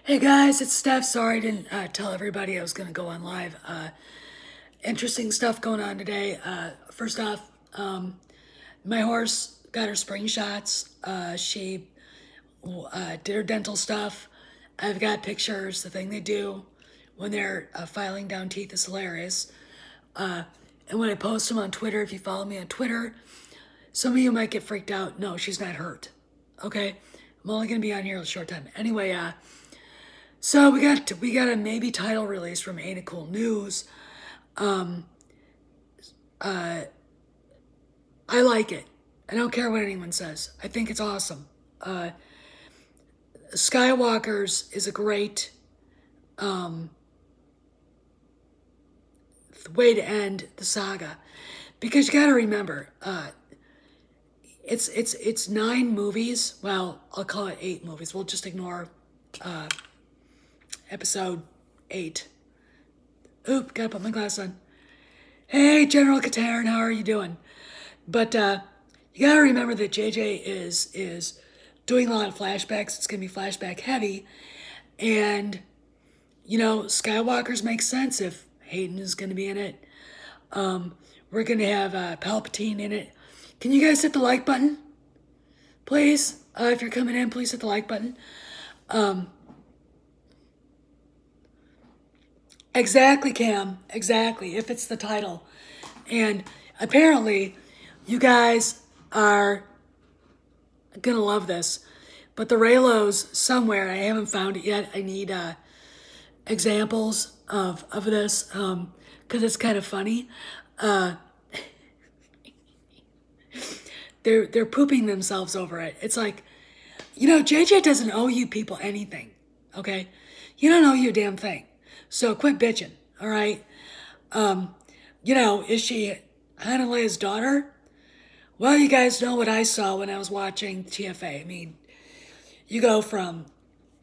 Hey guys, it's Steph. Sorry I didn't tell everybody I was going to go on live. Interesting stuff going on today. First off, my horse got her spring shots. She did her dental stuff. I've got pictures. The thing they do when they're filing down teeth is hilarious. And when I post them on Twitter, if you follow me on Twitter, some of you might get freaked out. No, she's not hurt. Okay? I'm only going to be on here a short time. Anyway, so we got a maybe title release from Ain't It Cool News. I like it. I don't care what anyone says. I think it's awesome. Skywalker's is a great way to end the saga, because you got to remember, it's 9 movies. Well, I'll call it 8 movies. We'll just ignore episode 8. Oop, gotta put my glass on. Hey, General Katarn, how are you doing? But you gotta remember that JJ is doing a lot of flashbacks. It's gonna be flashback heavy, and you know, Skywalker's makes sense if Hayden is gonna be in it. We're gonna have Palpatine in it. Can you guys hit the like button, please? If you're coming in, please hit the like button. Exactly, Cam. Exactly, if it's the title. And apparently, you guys are gonna love this. But the Reylos somewhere, I haven't found it yet. I need examples of this, because it's kind of funny. They're pooping themselves over it. It's like, you know, JJ doesn't owe you people anything, okay? You don't owe you a damn thing. So quit bitching, all right? You know, is she Hannah Leia's daughter? Well, you guys know what I saw when I was watching TFA. I mean, you go from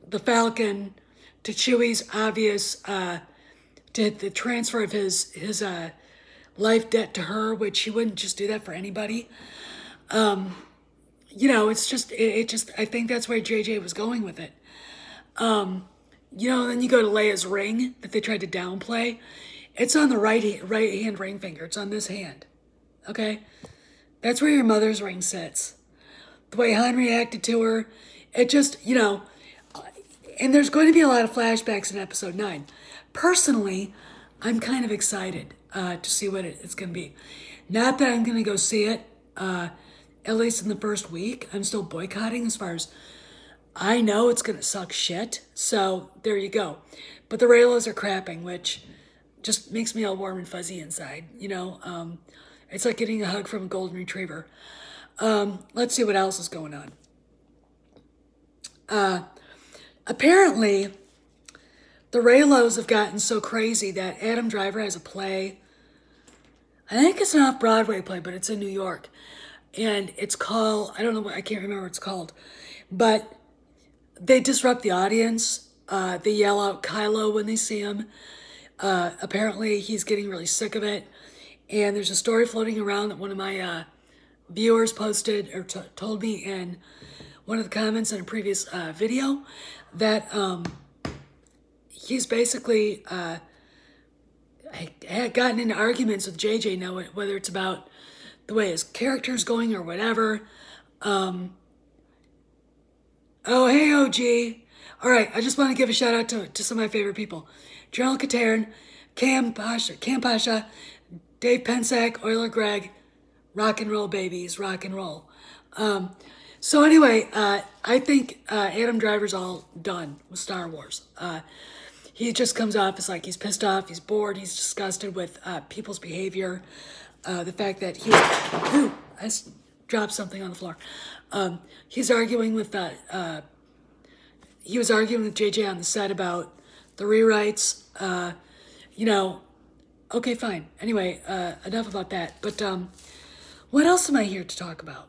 the Falcon to Chewie's obvious, to the transfer of his life debt to her, which he wouldn't just do that for anybody. You know, it's just, it just, I think that's where JJ was going with it. You know, then you go to Leia's ring that they tried to downplay. It's on the right hand ring finger. It's on this hand. Okay? That's where your mother's ring sits. The way Han reacted to her, it just, you know, and there's going to be a lot of flashbacks in episode 9. Personally, I'm kind of excited to see what it's going to be. Not that I'm going to go see it, at least in the first week. I'm still boycotting as far as I know it's going to suck shit, so there you go. But the Reylos are crapping, which just makes me all warm and fuzzy inside, you know? It's like getting a hug from a golden retriever. Let's see what else is going on. Apparently, the Reylos have gotten so crazy that Adam Driver has a play. I think it's an off-Broadway play, but it's in New York. And it's called, I don't know, I can't remember what it's called, but they disrupt the audience. They yell out Kylo when they see him. Apparently, he's getting really sick of it. And there's a story floating around that one of my viewers posted or told me in one of the comments in a previous video that he's basically had gotten into arguments with JJ now, whether it's about the way his character's going or whatever. Oh, hey, OG. All right, I just want to give a shout out to some of my favorite people. General Katarn, Cam Pasha, Dave Pensack, Euler Greg, rock and roll babies, rock and roll. So anyway, I think Adam Driver's all done with Star Wars. He just comes off as like he's pissed off, he's bored, he's disgusted with people's behavior. The fact that I just dropped something on the floor. He's arguing with he was arguing with JJ on the set about the rewrites. You know, okay, fine. Anyway, enough about that. But what else am I here to talk about?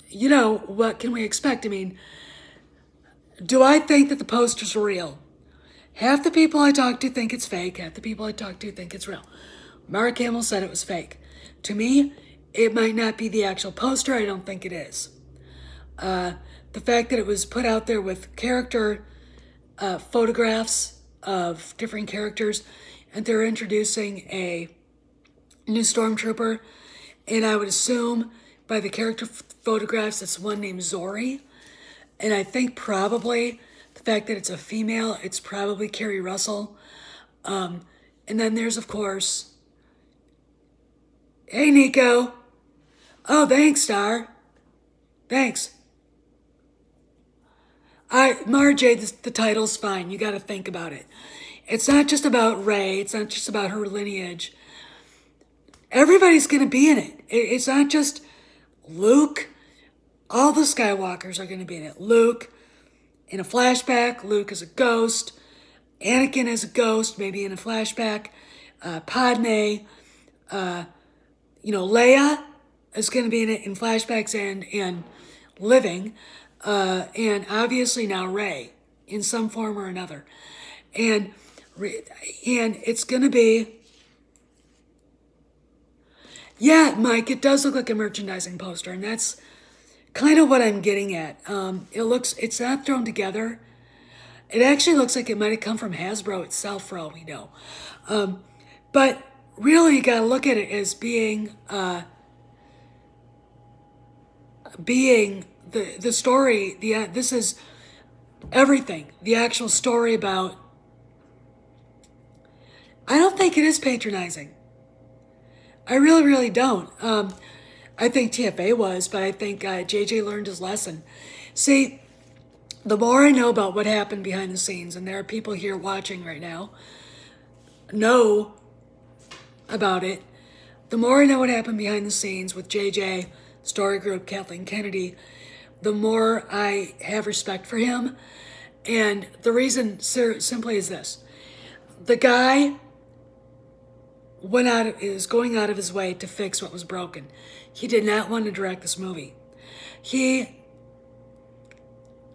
You know, what can we expect? I mean, do I think that the posters are real? Half the people I talk to think it's fake. Half the people I talk to think it's real. Mark Hamill said it was fake. To me, it might not be the actual poster. I don't think it is. the fact that it was put out there with character photographs of different characters, and they're introducing a new stormtrooper, and I would assume by the character photographs it's one named Zori, and I think probably the fact that it's a female, it's probably Kerry Russell. And then there's, of course, hey, Nico. Oh, thanks, Star. Thanks. Mara Jade, the title's fine. You got to think about it. It's not just about Rey. It's not just about her lineage. Everybody's going to be in it. It's not just Luke. All the Skywalkers are going to be in it. Luke in a flashback. Luke as a ghost. Anakin as a ghost, maybe in a flashback. Padme. Leia is going to be in it in flashbacks and living. And obviously now Rey in some form or another. And it's going to be, yeah, Mike, it does look like a merchandising poster, and that's kind of what I'm getting at. It's not thrown together. It actually looks like it might have come from Hasbro itself, for all we know. But really, you got to look at it as being the story. This is everything. The actual story about. I don't think it is patronizing. I really, really don't. I think TFA was, but I think JJ learned his lesson. See, the more I know about what happened behind the scenes, and there are people here watching right now, know about it, the more I know what happened behind the scenes with JJ, Story Group, Kathleen Kennedy, the more I have respect for him. And the reason simply is this. The guy is going out of his way to fix what was broken. He did not want to direct this movie. He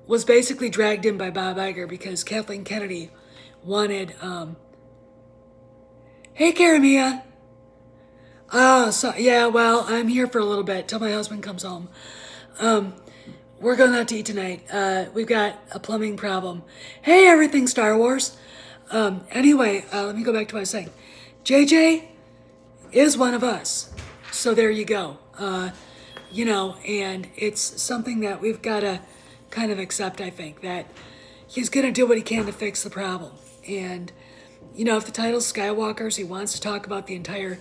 was basically dragged in by Bob Iger because Kathleen Kennedy wanted, hey, Karamia. Oh, so, yeah, well, I'm here for a little bit till my husband comes home. We're going out to eat tonight. We've got a plumbing problem. Hey, everything Star Wars. Anyway, let me go back to what I was saying. JJ is one of us. So there you go. And it's something that we've got to kind of accept, I think, that he's going to do what he can to fix the problem. And, if the title's Skywalkers, he wants to talk about the entire,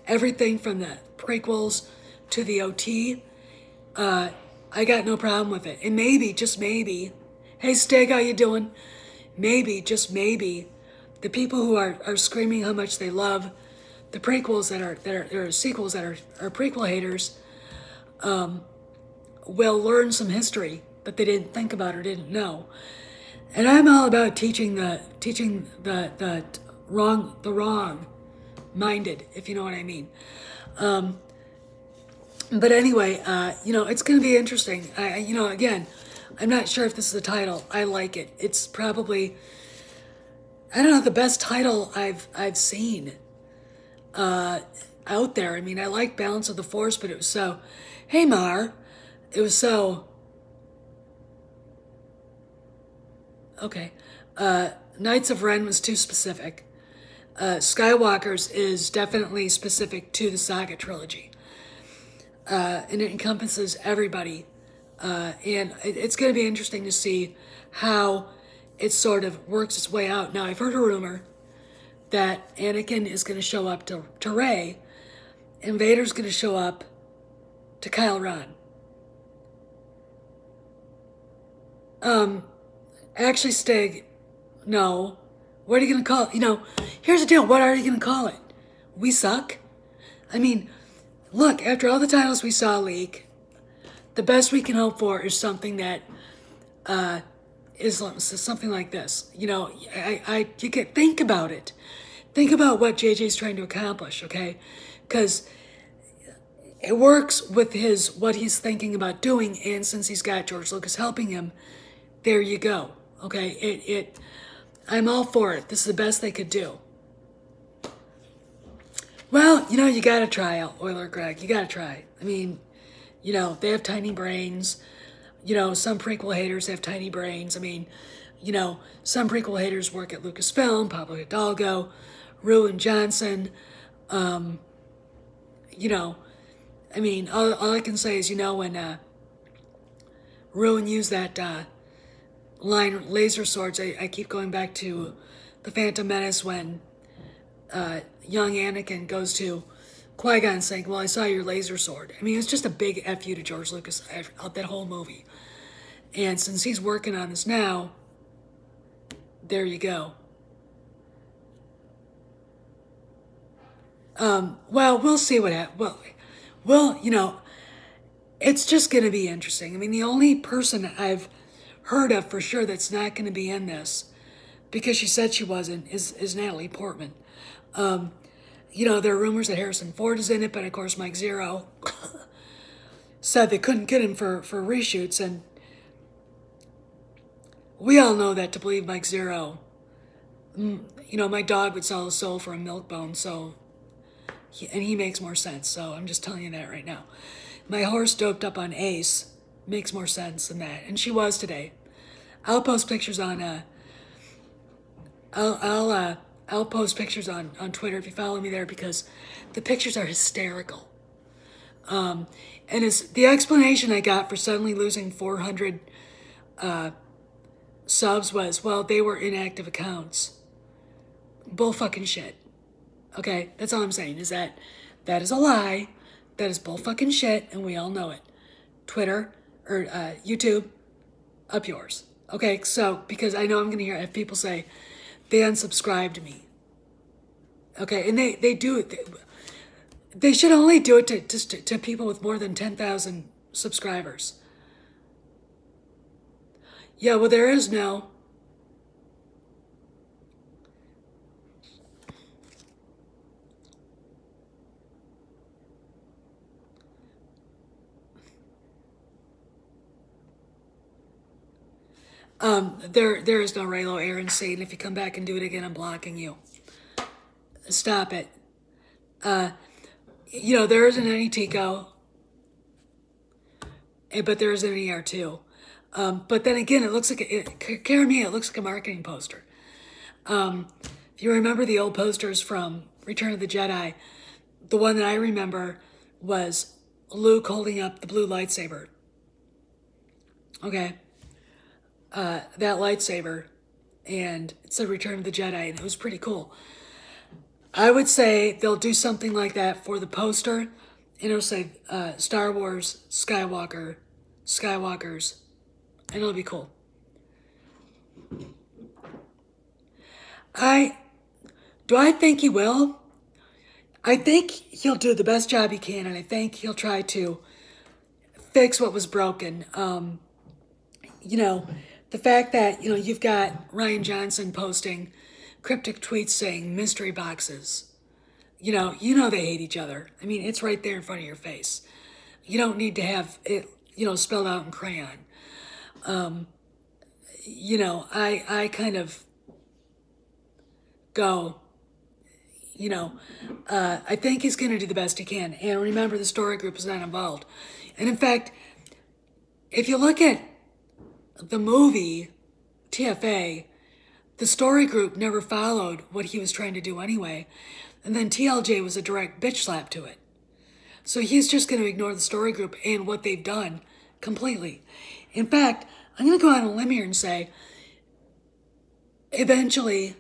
everything from the prequels to the OT, I got no problem with it. And maybe, just maybe, hey, Stig, how you doing? Maybe, just maybe, the people who are screaming how much they love the prequels that are sequels that are prequel haters will learn some history that they didn't think about or didn't know. And I'm all about teaching the wrong minded, if you know what I mean. But anyway, it's going to be interesting. Again, I'm not sure if this is the title. I like it. It's probably, I don't know, the best title I've seen out there. I mean, I like Balance of the Force, but it was so, hey, Mar, it was so, okay. Knights of Ren was too specific. Skywalkers is definitely specific to the Saga trilogy. And it encompasses everybody. And it's going to be interesting to see how it sort of works its way out. Now, I've heard a rumor that Anakin is going to show up to Rey, and Vader's going to show up to Kylo Ren. Actually, Stig, no. What are you going to call it? Here's the deal. What are you going to call it? We suck? I mean, look, after all the titles we saw leak, the best we can hope for is something that is something like this. You can think about it. Think about what JJ's trying to accomplish, okay? Because it works with what he's thinking about doing, and since he's got George Lucas helping him, there you go, okay? I'm all for it. This is the best they could do. Well, you got to try out Euler Greg. You got to try. I mean, they have tiny brains. You know, some prequel haters have tiny brains. I mean, you know, some prequel haters work at Lucasfilm, Pablo Hidalgo, Ruin Johnson. You know, I mean, all I can say is, you know, when Ruin used that line, laser swords, I keep going back to The Phantom Menace when young Anakin goes to Qui-Gon saying, well, I saw your laser sword. I mean, it was just a big F you to George Lucas, that whole movie. And since he's working on this now, there you go. Well, we'll see what happens. Well, you know, it's just going to be interesting. I mean, the only person I've heard of for sure that's not going to be in this, because she said she wasn't, is Natalie Portman. You know, there are rumors that Harrison Ford is in it, but of course Mike Zero said they couldn't get him for reshoots, and we all know that to believe Mike Zero, you know, my dog would sell his soul for a milk bone, so, and he makes more sense, so I'm just telling you that right now. My horse doped up on Ace makes more sense than that, and she was today. I'll post pictures on, I'll post pictures on Twitter if you follow me there, because the pictures are hysterical. And it's the explanation I got for suddenly losing 400 subs was, well, they were inactive accounts. Bull fucking shit. Okay, that's all I'm saying, is that is a lie. That is bull fucking shit, and we all know it. Twitter or YouTube, up yours. Okay, so because I know I'm gonna hear people say they unsubscribed me. Okay, and they do it. They should only do it to people with more than 10,000 subscribers. Yeah, well, there is no. There is no Reylo, Aaron saying, if you come back and do it again, I'm blocking you. Stop it. You know, there isn't any Tico, but there isn't any R2. But then again, it looks like, it looks like a marketing poster. If you remember the old posters from Return of the Jedi, the one that I remember was Luke holding up the blue lightsaber. Okay. That lightsaber, and it said Return of the Jedi, and it was pretty cool. I would say they'll do something like that for the poster, and it'll say Star Wars Skywalkers, and it'll be cool. Do I think he will? I think he'll do the best job he can, and I think he'll try to fix what was broken. You know, the fact that, you know, you've got Ryan Johnson posting cryptic tweets saying mystery boxes. You know they hate each other. I mean, it's right there in front of your face. You don't need to have it, you know, spelled out in crayon. You know, I kind of go, you know, I think he's going to do the best he can. And remember, the story group is not involved. And in fact, if you look at the movie, TFA, the story group never followed what he was trying to do anyway. And then TLJ was a direct bitch slap to it. So he's just going to ignore the story group and what they've done completely. In fact, I'm going to go on a limb here and say, eventually,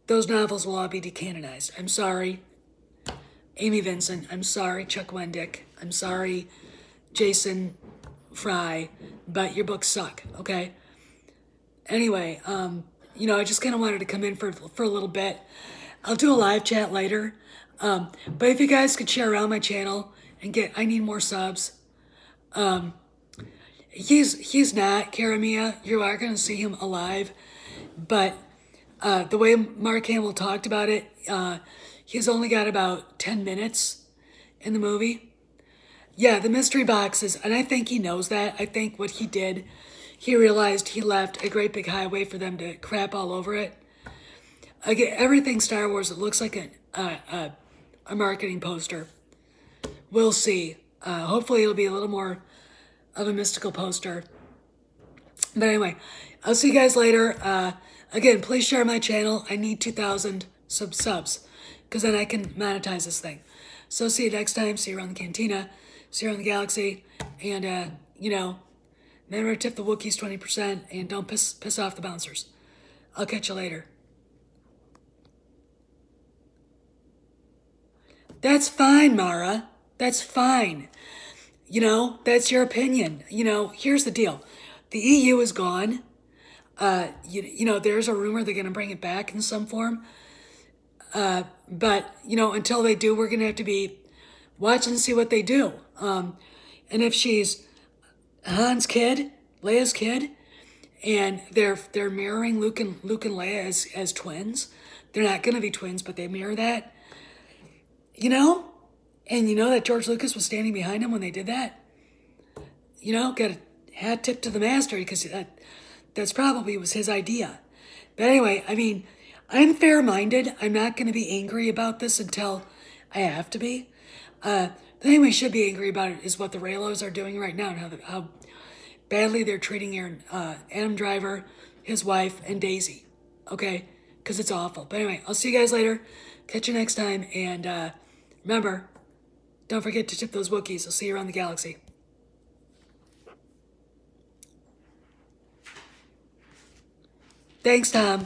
those novels will all be decanonized. I'm sorry, Amy Vincent. I'm sorry, Chuck Wendick. I'm sorry, Jason Fry, but your books suck, okay? Anyway, you know, I just kind of wanted to come in for a little bit. I'll do a live chat later, but if you guys could share around my channel and I need more subs. He's not, Karamia, you are going to see him alive, but the way Mark Hamill talked about it, he's only got about 10 minutes in the movie. Yeah, the mystery boxes, and I think he knows that. I think what he did, he realized he left a great big highway for them to crap all over it. Again, everything Star Wars, it looks like a marketing poster. we'll see. Hopefully it'll be a little more of a mystical poster. But anyway, I'll see you guys later. Again, please share my channel. I need 2,000 subs because then I can monetize this thing. So see you next time. See you around the cantina. See you around the galaxy. And, you know, remember to tip the Wookiees 20% and don't piss off the bouncers. I'll catch you later. That's fine, Mara. That's fine. You know, that's your opinion. You know, here's the deal. The EU is gone. You know, there's a rumor they're going to bring it back in some form. But, you know, until they do, we're going to have to be watching to see what they do. And if she's Han's kid, Leia's kid, and they're mirroring Luke and Leia as twins, they're not going to be twins, but they mirror that. You know? And you know that George Lucas was standing behind him when they did that? You know, got a hat tip to the master because that's probably was his idea. But anyway, I mean, I'm fair-minded. I'm not going to be angry about this until I have to be. The thing we should be angry about it is what the Reylos are doing right now and how badly they're treating Adam Driver, his wife, and Daisy. Okay? Because it's awful. But anyway, I'll see you guys later. Catch you next time. And remember, don't forget to tip those Wookiees. I'll see you around the galaxy. Thanks, Tom.